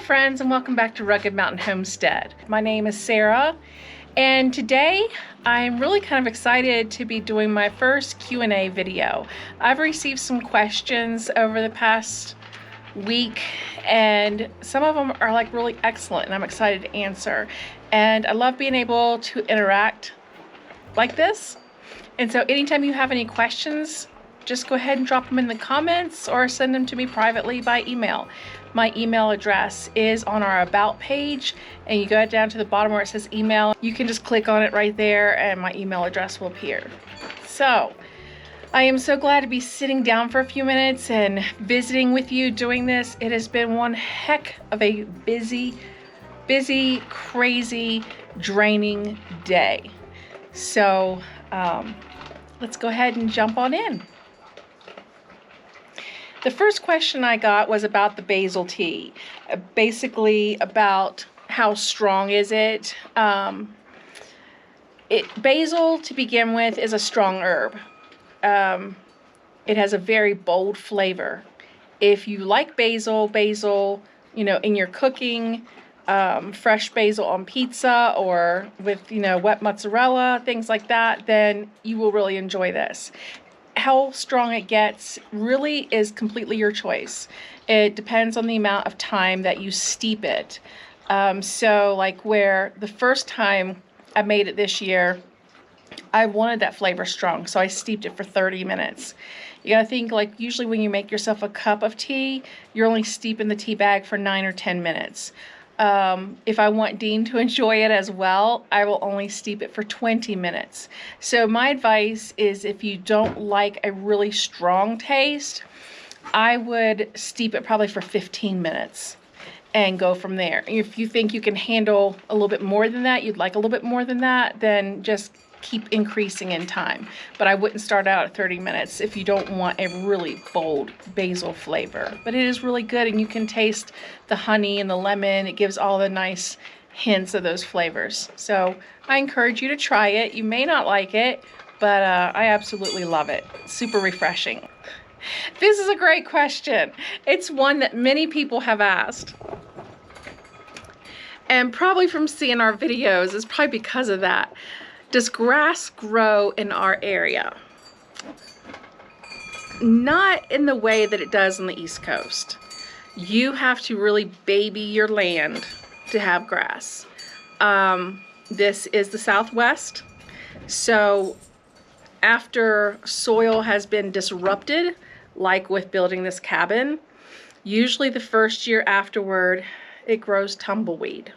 friends, and welcome back to Rugged Mountain Homestead. My name is Sarah, and today I'm really kind of excited to be doing my first Q&A video. I've received some questions over the past week, and some of them are like really excellent, and I'm excited to answer. And I love being able to interact like this. And so anytime you have any questions, just go ahead and drop them in the comments or send them to me privately by email. My email address is on our About page, and you go down to the bottom where it says email. You can just click on it right there and my email address will appear. So I am so glad to be sitting down for a few minutes and visiting with you doing this. It has been one heck of a busy, crazy, draining day. So let's go ahead and jump on in. The first question I got was about the basil tea, basically about how strong is it. Basil, to begin with, is a strong herb. It has a very bold flavor. If you like basil, in your cooking, fresh basil on pizza or with, wet mozzarella, things like that, then you will really enjoy this. How strong it gets really is completely your choice. It depends on the amount of time that you steep it. So like where the first time I made it this year, I wanted that flavor strong, so I steeped it for 30 minutes. You gotta think, like, usually when you make yourself a cup of tea, you're only steeping the tea bag for 9 or 10 minutes. If I want Dean to enjoy it as well, I will only steep it for 20 minutes. So my advice is, if you don't like a really strong taste, I would steep it probably for 15 minutes and go from there. If you think you can handle a little bit more than that, you'd like a little bit more than that, then just keep increasing in time. But I wouldn't start out at 30 minutes if you don't want a really bold basil flavor. But it is really good, and you can taste the honey and the lemon. It gives all the nice hints of those flavors. So I encourage you to try it. You may not like it, but I absolutely love it. Super refreshing. This is a great question. It's one that many people have asked. And probably from seeing our videos, it's probably because of that. Does grass grow in our area? Not in the way that it does on the East Coast. You have to really baby your land to have grass. This is the Southwest. So after soil has been disrupted, like with building this cabin, usually the first year afterward, it grows tumbleweed.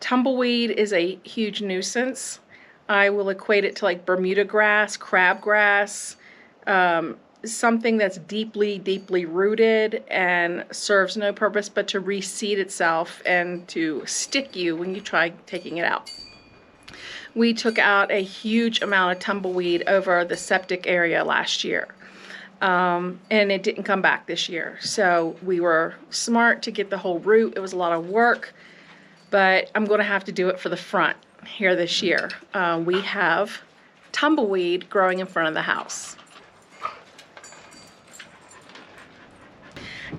Tumbleweed is a huge nuisance. I will equate it to like Bermuda grass, crabgrass, something that's deeply rooted and serves no purpose but to reseed itself and to stick you when you try taking it out. We took out a huge amount of tumbleweed over the septic area last year, and it didn't come back this year. So we were smart to get the whole root. It was a lot of work, but I'm going to have to do it for the front here this year. We have tumbleweed growing in front of the house.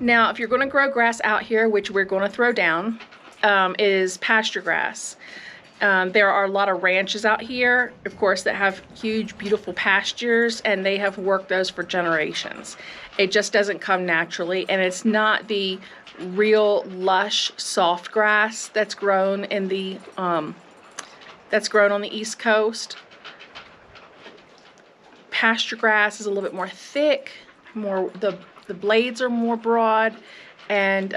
Now, if you're going to grow grass out here, which we're going to throw down, is pasture grass. There are a lot of ranches out here, of course, that have huge, beautiful pastures, and they have worked those for generations. It just doesn't come naturally, and it's not the real lush, soft grass that's grown in the on the East Coast. Pasture grass is a little bit more thick, the blades are more broad, and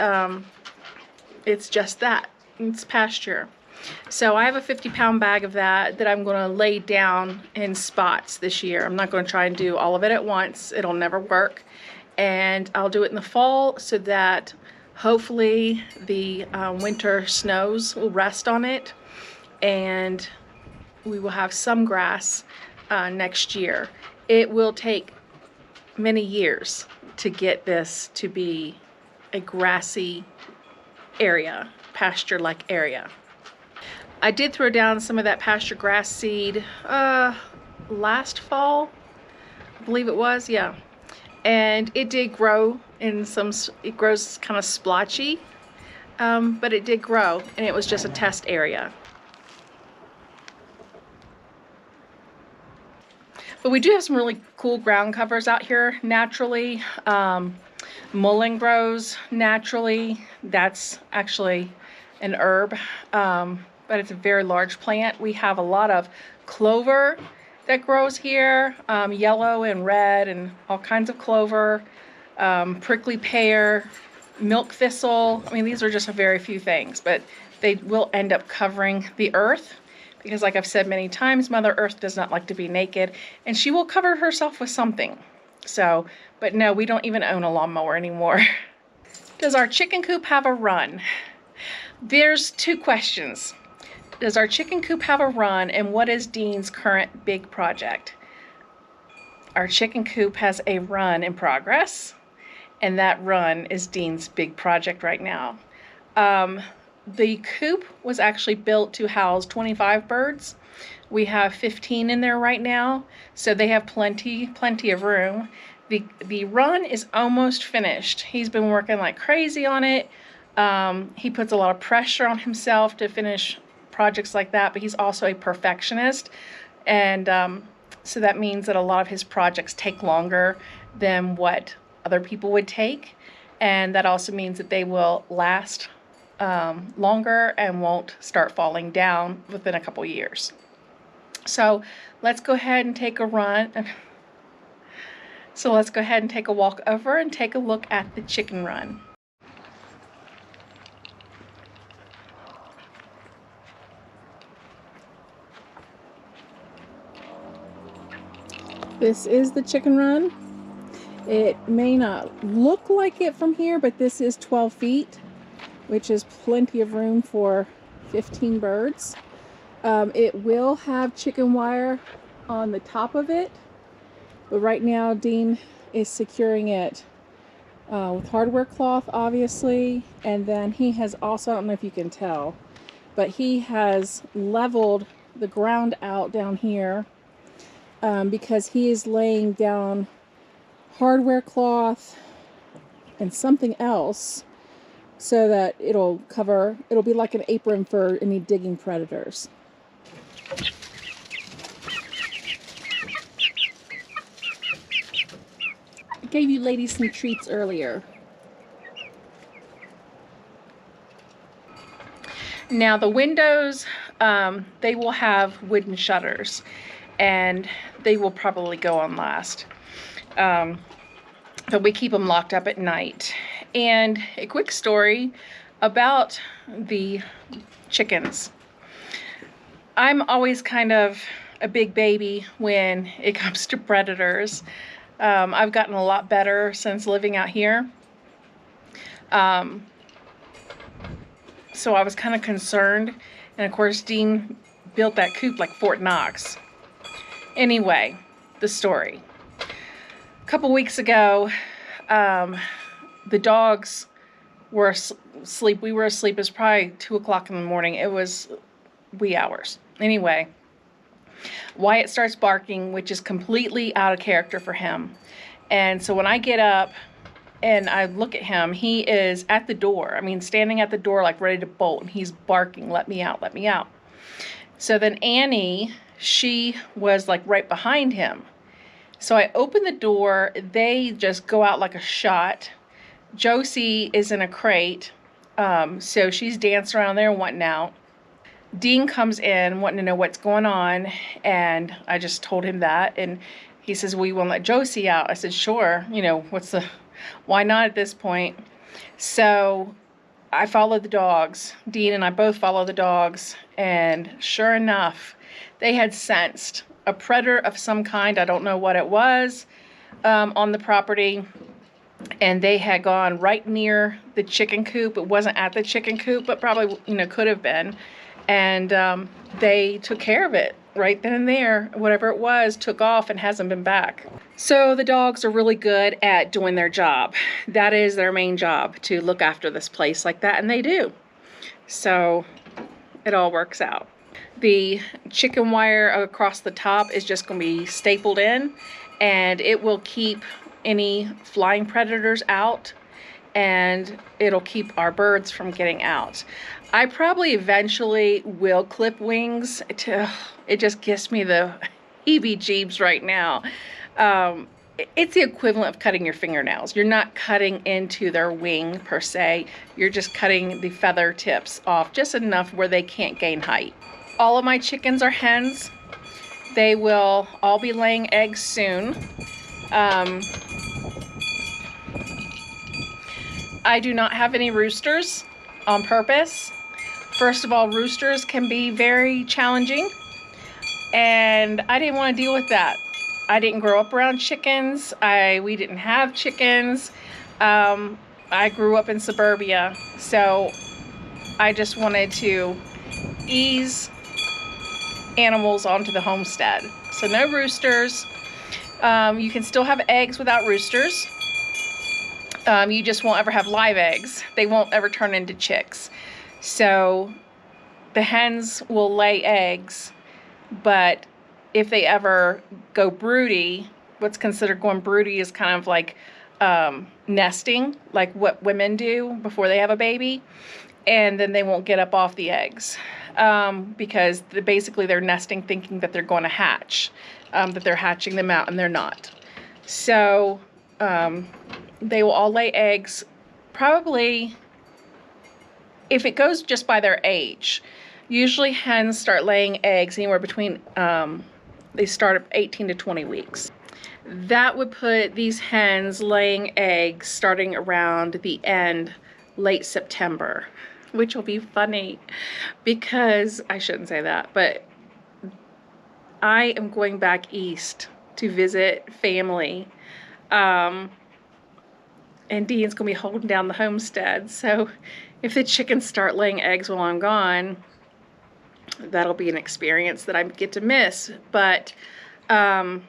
it's just that. It's pasture. So I have a 50-pound bag of that I'm going to lay down in spots this year. I'm not going to try and do all of it at once. It'll never work. And I'll do it in the fall so that hopefully the winter snows will rest on it, and we will have some grass next year. It will take many years to get this to be a grassy area, pasture-like area. I did throw down some of that pasture grass seed last fall, I believe it was, yeah. And it did grow in it grows kind of splotchy. but it did grow, and it was just a test area. But we do have some really cool ground covers out here naturally. Mullein grows naturally. That's actually an herb, but it's a very large plant. We have a lot of clover that grows here, yellow and red and all kinds of clover, prickly pear, milk thistle. I mean, these are just a very few things, but they will end up covering the earth because, like I've said many times, Mother Earth does not like to be naked, and she will cover herself with something. So, but no, we don't even own a lawnmower anymore. Does our chicken coop have a run? There's two questions. Does our chicken coop have a run, and what is Dean's current big project? Our chicken coop has a run in progress, and that run is Dean's big project right now. The coop was actually built to house 25 birds. We have 15 in there right now, so they have plenty of room. The run is almost finished. He's been working like crazy on it. He puts a lot of pressure on himself to finish projects like that, but he's also a perfectionist, and so that means that a lot of his projects take longer than what other people would take, and that also means that they will last longer and won't start falling down within a couple years. So let's go ahead and take a run. So let's go ahead and take a walk over and take a look at the chicken run. This is the chicken run. It may not look like it from here, but this is 12 feet, which is plenty of room for 15 birds. It will have chicken wire on the top of it, but right now Dean is securing it with hardware cloth, obviously, and then he has also, I don't know if you can tell, but he has leveled the ground out down here because he is laying down hardware cloth and something else so that it'll be like an apron for any digging predators. I gave you ladies some treats earlier. Now the windows, they will have wooden shutters, and they will probably go on last. But we keep them locked up at night. And a quick story about the chickens. I'm always kind of a big baby when it comes to predators. I've gotten a lot better since living out here. So I was kind of concerned. And of course, Dean built that coop like Fort Knox. Anyway, the story. A couple weeks ago, the dogs were asleep. We were asleep. It was probably 2 o'clock in the morning. It was wee hours. Anyway, Wyatt starts barking, which is completely out of character for him. And so when I get up and I look at him, he is at the door. I mean, standing at the door like ready to bolt, and he's barking, "Let me out, let me out." So then Annie, she was like right behind him. So I open the door. They just go out like a shot. Josie is in a crate, so she's dancing around there wanting out. Dean comes in wanting to know what's going on, and I just told him that, and he says, "Well, you won't let Josie out?" I said, "Sure, why not at this point?" So I followed the dogs. Dean and I both followed the dogs, and sure enough, they had sensed a predator of some kind. I don't know what it was, on the property, and they had gone right near the chicken coop. It wasn't at the chicken coop, but probably, could have been. And they took care of it right then and there. Whatever it was took off and hasn't been back. So the dogs are really good at doing their job. That is their main job, to look after this place like that, and they do. So it all works out. The chicken wire across the top is just going to be stapled in, and it will keep any flying predators out. and it'll keep our birds from getting out. I probably eventually will clip wings. It just gives me the heebie-jeebs right now. It's the equivalent of cutting your fingernails. You're not cutting into their wing per se. You're just cutting the feather tips off just enough where they can't gain height. All of my chickens are hens. They will all be laying eggs soon. I do not have any roosters on purpose. First of all, roosters can be very challenging, and I didn't want to deal with that. I didn't grow up around chickens. We didn't have chickens. I grew up in suburbia, so I just wanted to ease animals onto the homestead. So no roosters. You can still have eggs without roosters. You just won't ever have live eggs. They won't ever turn into chicks. So the hens will lay eggs, but if they ever go broody, what's considered going broody is kind of like nesting, like what women do before they have a baby, and then they won't get up off the eggs because basically they're nesting thinking that they're going to hatch, that they're hatching them out, and they're not. So they will all lay eggs, probably, if it goes just by their age. Usually hens start laying eggs anywhere between, they start at 18 to 20 weeks. That would put these hens laying eggs starting around the late September, which will be funny because, I shouldn't say that, but I am going back east to visit family. And Dean's gonna be holding down the homestead. So if the chickens start laying eggs while I'm gone, that'll be an experience that I get to miss. But I'm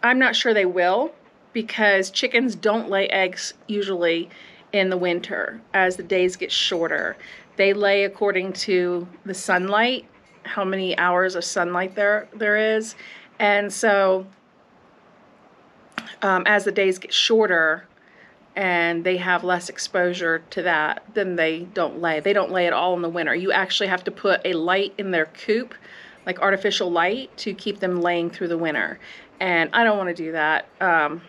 not sure they will, because chickens don't lay eggs usually in the winter as the days get shorter. They lay according to the sunlight, how many hours of sunlight there is. And so as the days get shorter and they have less exposure to that, then they don't lay. They don't lay at all in the winter. You actually have to put a light in their coop, like artificial light, to keep them laying through the winter. And I don't want to do that. I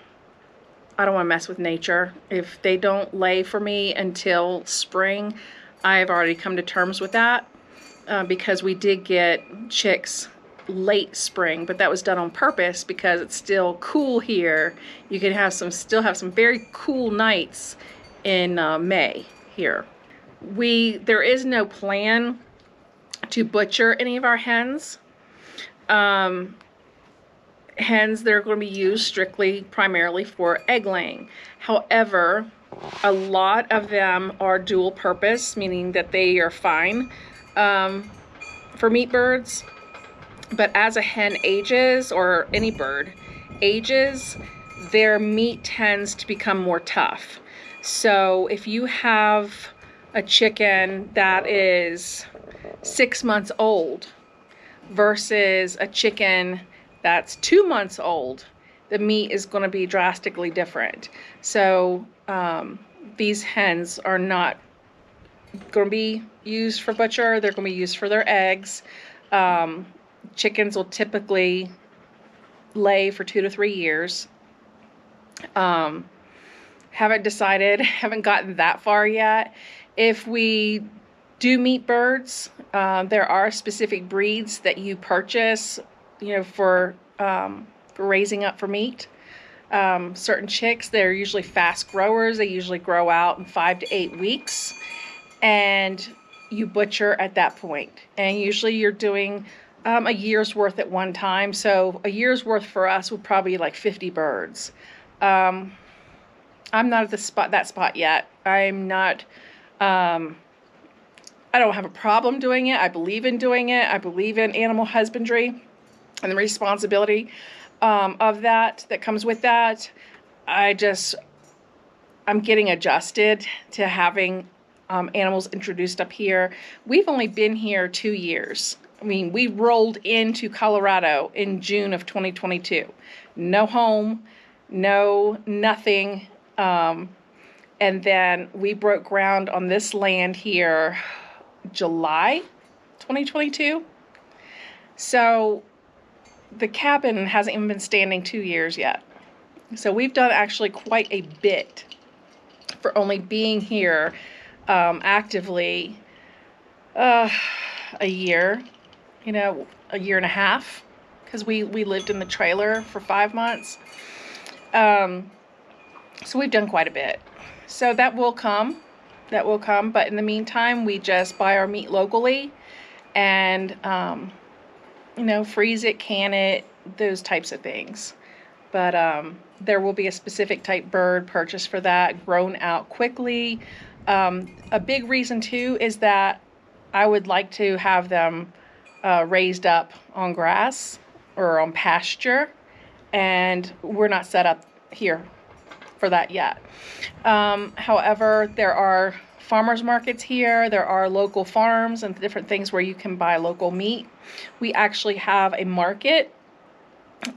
don't want to mess with nature. If they don't lay for me until spring, I've already come to terms with that because we did get chicks late spring, but that was done on purpose because it's still cool here. You can still have some very cool nights in May here. There is no plan to butcher any of our hens. Hens that are going to be used strictly primarily for egg laying. However, a lot of them are dual purpose, meaning that they are fine for meat birds. But as a hen ages, or any bird ages, their meat tends to become more tough. So if you have a chicken that is 6 months old versus a chicken that's 2 months old, the meat is going to be drastically different. So these hens are not going to be used for butcher. They're going to be used for their eggs. Chickens will typically lay for 2 to 3 years. Haven't decided, haven't gotten that far yet. If we do meat birds, there are specific breeds that you purchase, for raising up for meat. Certain chicks, they're usually fast growers. They usually grow out in 5 to 8 weeks, and you butcher at that point. And usually you're doing a year's worth at one time. So a year's worth for us would probably be like 50 birds. I'm not at that spot yet. I'm not, I don't have a problem doing it. I believe in doing it. I believe in animal husbandry and the responsibility of that comes with that. I'm getting adjusted to having animals introduced up here. We've only been here 2 years. I mean, we rolled into Colorado in June of 2022. No home, no nothing. And then we broke ground on this land here July 2022. So the cabin hasn't even been standing 2 years yet. So we've done actually quite a bit for only being here actively a year, a year and a half, because we lived in the trailer for 5 months. So we've done quite a bit. So that will come. But in the meantime, we just buy our meat locally and, freeze it, can it, those types of things. But there will be a specific type bird purchased for that, grown out quickly. A big reason too is that I would like to have them raised up on grass or on pasture, and we're not set up here for that yet. However, there are farmers markets here. There are local farms and different things where you can buy local meat. We actually have a market,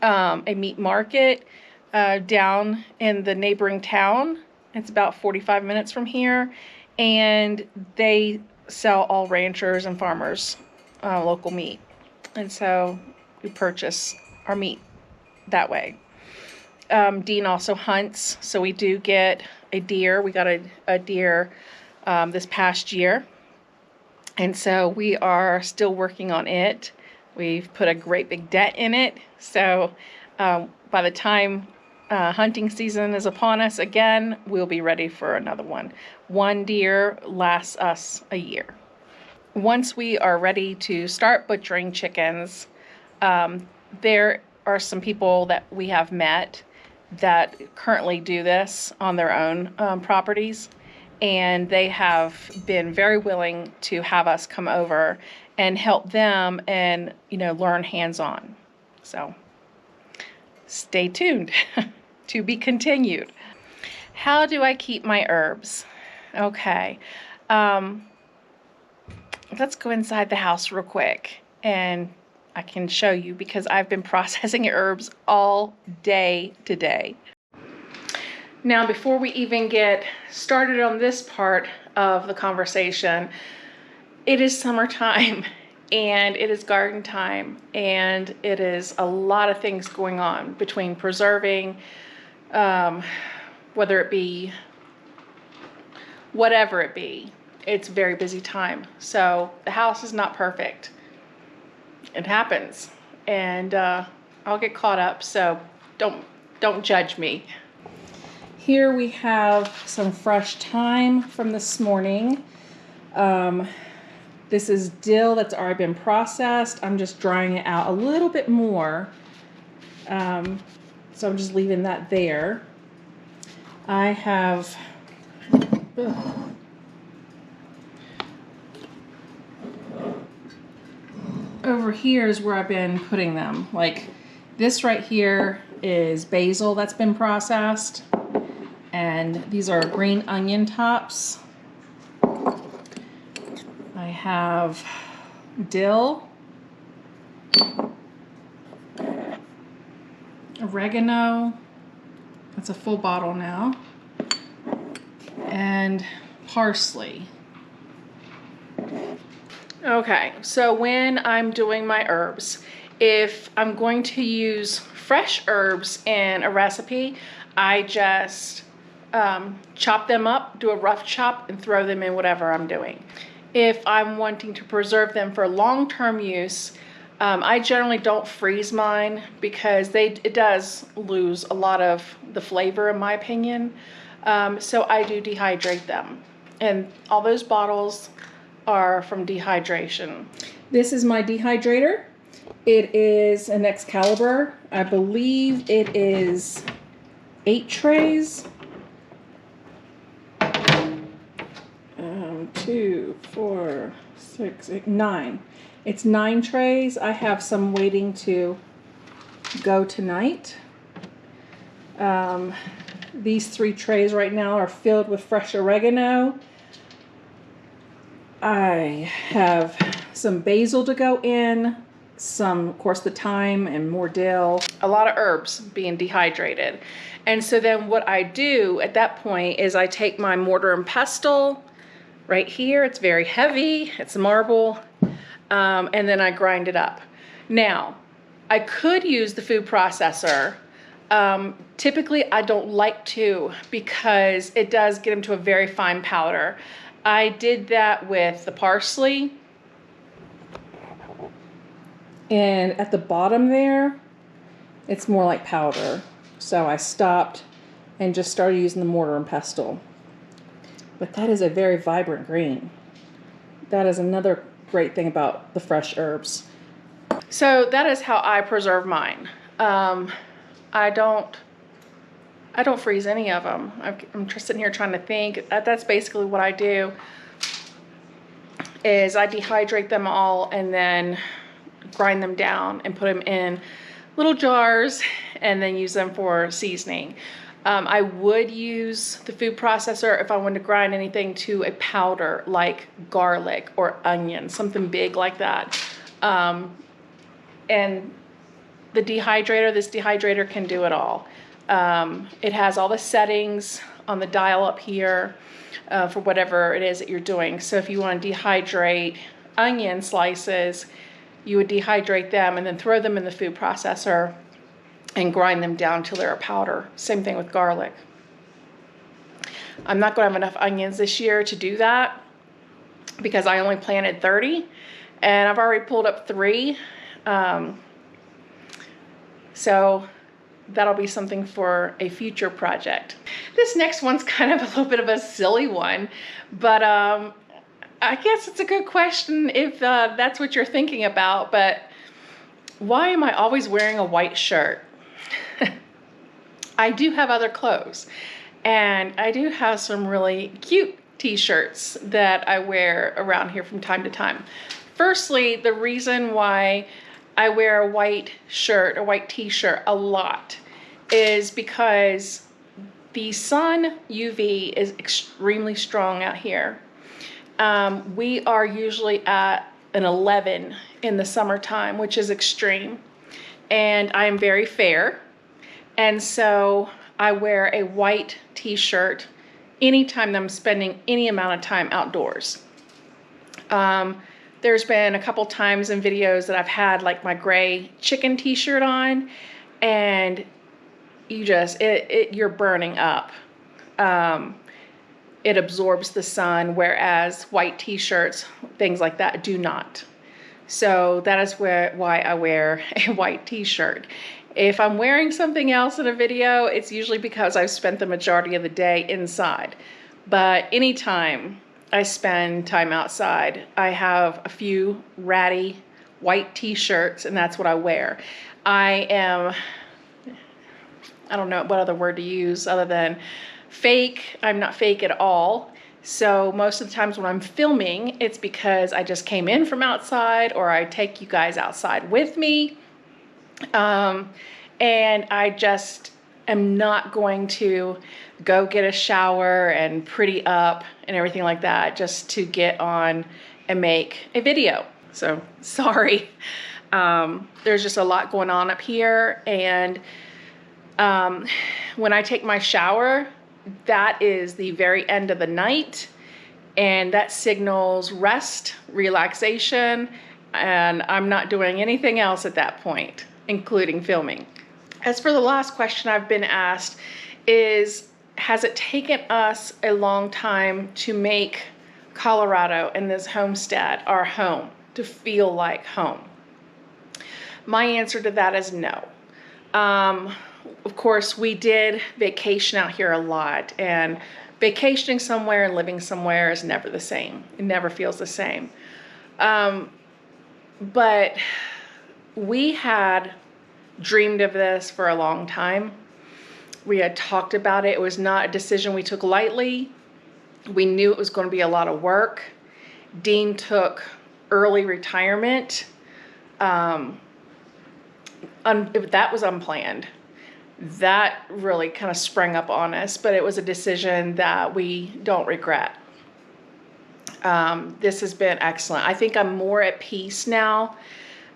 a meat market down in the neighboring town. It's about 45 minutes from here, and they sell all ranchers and farmers local meat, and so we purchase our meat that way. Dean also hunts, so we do get a deer. We got a deer this past year, and so we are still working on it. We've put a great big dent in it, so by the time hunting season is upon us again, we'll be ready for another one. One deer lasts us a year. Once we are ready to start butchering chickens, there are some people that we have met that currently do this on their own properties, and they have been very willing to have us come over and help them and learn hands-on. So stay tuned. To be continued. How do I keep my herbs? Okay, let's go inside the house real quick and I can show you, because I've been processing herbs all day today. Now, before we even get started on this part of the conversation, it is summertime and it is garden time, and it is a lot of things going on between preserving, whether it be whatever it be. It's a very busy time. So the house is not perfect. It happens, and I'll get caught up, so don't judge me. Here we have some fresh thyme from this morning. This is dill that's already been processed. I'm just drying it out a little bit more, so I'm just leaving that there. I have over here is where I've been putting them. Like this right here is basil that's been processed, and these are green onion tops. I have dill, oregano, that's a full bottle now, and parsley. Okay, so when I'm doing my herbs, if I'm going to use fresh herbs in a recipe, I just chop them up, do a rough chop, and throw them in whatever I'm doing. If I'm wanting to preserve them for long-term use, I generally don't freeze mine, because it does lose a lot of the flavor, in my opinion. So I do dehydrate them, and all those bottles are from dehydration. This is my dehydrator. It is an Excalibur. I believe it is 8 trays. 2, 4, 6, 8, 9. It's 9 trays. I have some waiting to go tonight. These 3 trays right now are filled with fresh oregano. I have some basil to go in, some, of course, the thyme and more dill, a lot of herbs being dehydrated. And so then what I do at that point is I take my mortar and pestle right here. It's very heavy, it's marble, and then I grind it up. Now, I could use the food processor. Typically I don't like to, because it does get them to a very fine powder. I did that with the parsley, and at the bottom there, it's more like powder. So I stopped and just started using the mortar and pestle. But that is a very vibrant green. That is another great thing about the fresh herbs. So that is how I preserve mine. I don't freeze any of them. I'm just sitting here trying to think. That's basically what I do, is I dehydrate them all and then grind them down and put them in little jars and then use them for seasoning. I would use the food processor if I wanted to grind anything to a powder like garlic or onion, something big like that. And the dehydrator, this dehydrator can do it all. It has all the settings on the dial up here for whatever it is that you're doing. So if you want to dehydrate onion slices, you would dehydrate them and then throw them in the food processor and grind them down till they're a powder. Same thing with garlic. I'm not going to have enough onions this year to do that because I only planted 30 and I've already pulled up 3. So that'll be something for a future project. This next one's kind of a little bit of a silly one, but I guess it's a good question if that's what you're thinking about. But why am I always wearing a white shirt? I do have other clothes, and I do have some really cute t-shirts that I wear around here from time to time. Firstly, the reason why I wear a white shirt, a white t-shirt a lot, is because the sun UV is extremely strong out here. We are usually at an 11 in the summertime, which is extreme. And I am very fair. And so I wear a white t-shirt anytime that I'm spending any amount of time outdoors. There's been a couple times in videos that I've had like my gray chicken t-shirt on, and you're burning up. It absorbs the sun, whereas white t-shirts, things like that, do not. So that is why I wear a white t-shirt. If I'm wearing something else in a video, it's usually because I've spent the majority of the day inside. But anytime I spend time outside, I have a few ratty white t-shirts, and that's what I wear. I don't know what other word to use other than fake. I'm not fake at all. So most of the times when I'm filming, it's because I just came in from outside, or I take you guys outside with me. And I just am not going to go get a shower and pretty up and everything like that just to get on and make a video. So sorry. There's just a lot going on up here. And when I take my shower, that is the very end of the night, and that signals rest, relaxation, and I'm not doing anything else at that point, including filming. As for the last question I've been asked is, has it taken us a long time to make Colorado and this homestead our home, to feel like home? My answer to that is no. Of course, we did vacation out here a lot, and vacationing somewhere and living somewhere is never the same. It never feels the same. But we had dreamed of this for a long time. We had talked about it. It was not a decision we took lightly. We knew it was going to be a lot of work. Dean took early retirement. That was unplanned. That really kind of sprang up on us, but it was a decision that we don't regret. This has been excellent. I think I'm more at peace now.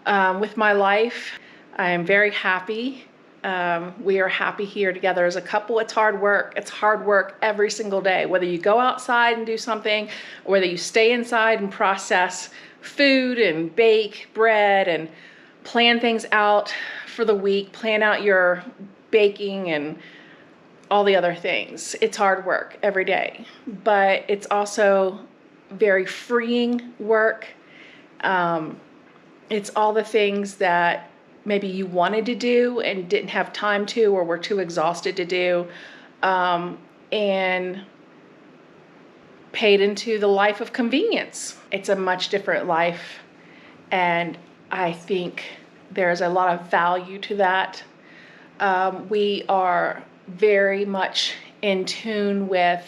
with my life. I am very happy. We are happy here together as a couple. It's hard work. It's hard work every single day, whether you go outside and do something, or whether you stay inside and process food and bake bread and plan things out for the week, plan out your baking and all the other things. It's hard work every day, but it's also very freeing work. It's all the things that maybe you wanted to do and didn't have time to, or were too exhausted to do, and paid into the life of convenience. It's a much different life, and I think there's a lot of value to that. We are very much in tune with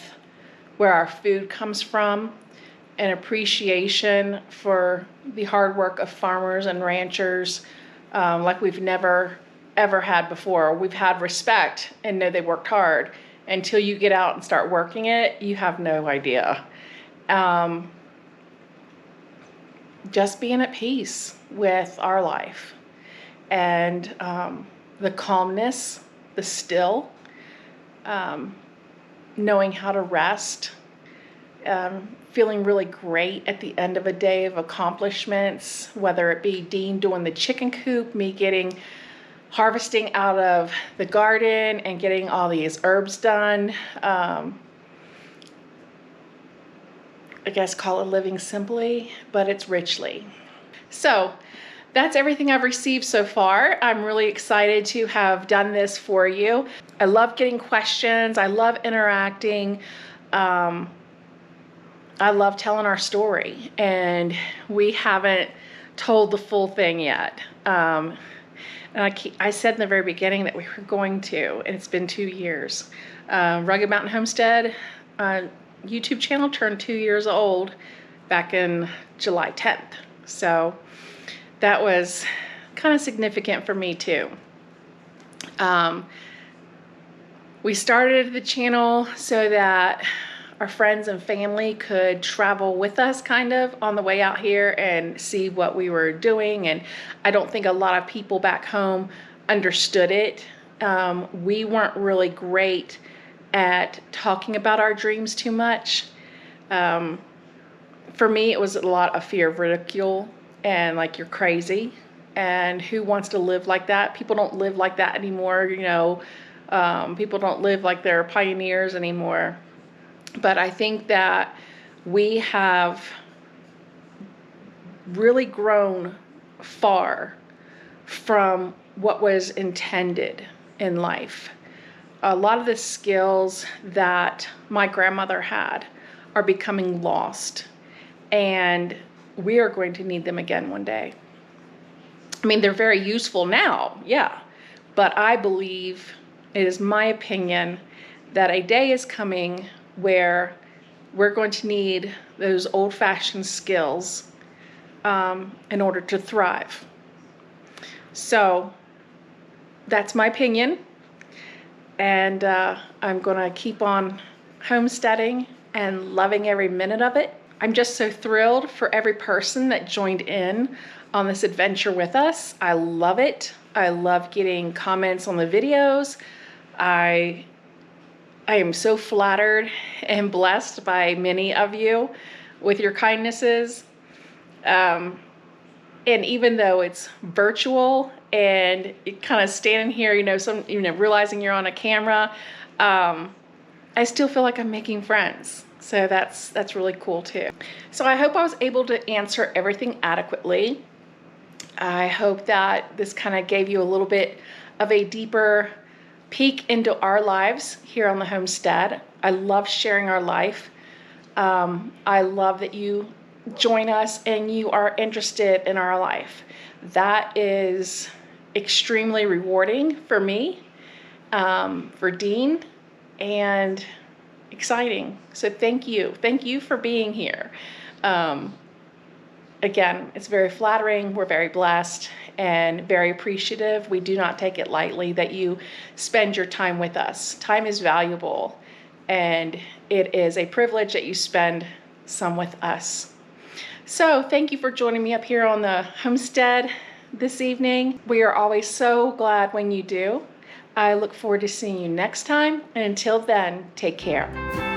where our food comes from, and appreciation for the hard work of farmers and ranchers, like we've never ever had before. We've had respect and know they worked hard. Until you get out and start working it, you have no idea. Just being at peace with our life, and the calmness, the still, knowing how to rest, feeling really great at the end of a day of accomplishments, whether it be Dean doing the chicken coop, me harvesting out of the garden and getting all these herbs done. I guess call it living simply, but it's richly. So that's everything I've received so far. I'm really excited to have done this for you. I love getting questions. I love interacting. I love telling our story, and we haven't told the full thing yet. And I said in the very beginning that we were going to, and it's been 2 years. Rugged Mountain Homestead YouTube channel turned 2 years old back in July 10th. So that was kind of significant for me too. We started the channel so that our friends and family could travel with us kind of on the way out here and see what we were doing. And I don't think a lot of people back home understood it. We weren't really great at talking about our dreams too much. For me, it was a lot of fear of ridicule and like, you're crazy. And who wants to live like that? People don't live like that anymore, you know. People don't live like they're pioneers anymore. But I think that we have really grown far from what was intended in life. A lot of the skills that my grandmother had are becoming lost, and we are going to need them again one day. I mean, they're very useful now, yeah, but I believe, it is my opinion, that a day is coming where we're going to need those old-fashioned skills in order to thrive. So that's my opinion, and I'm gonna keep on homesteading and loving every minute of it. I'm just so thrilled for every person that joined in on this adventure with us. I love it. I love getting comments on the videos. I am so flattered and blessed by many of you with your kindnesses. And even though it's virtual and kind of standing here, realizing you're on a camera, I still feel like I'm making friends. So that's really cool too. So I hope I was able to answer everything adequately. I hope that this kind of gave you a little bit of a deeper peek into our lives here on the homestead. I love sharing our life. I love that you join us and you are interested in our life. That is extremely rewarding for me, for Dean, and exciting. So thank you. Thank you for being here. Again, it's very flattering. We're very blessed and very appreciative. We do not take it lightly that you spend your time with us. Time is valuable, and it is a privilege that you spend some with us. So thank you for joining me up here on the homestead this evening. We are always so glad when you do. I look forward to seeing you next time, and until then, take care.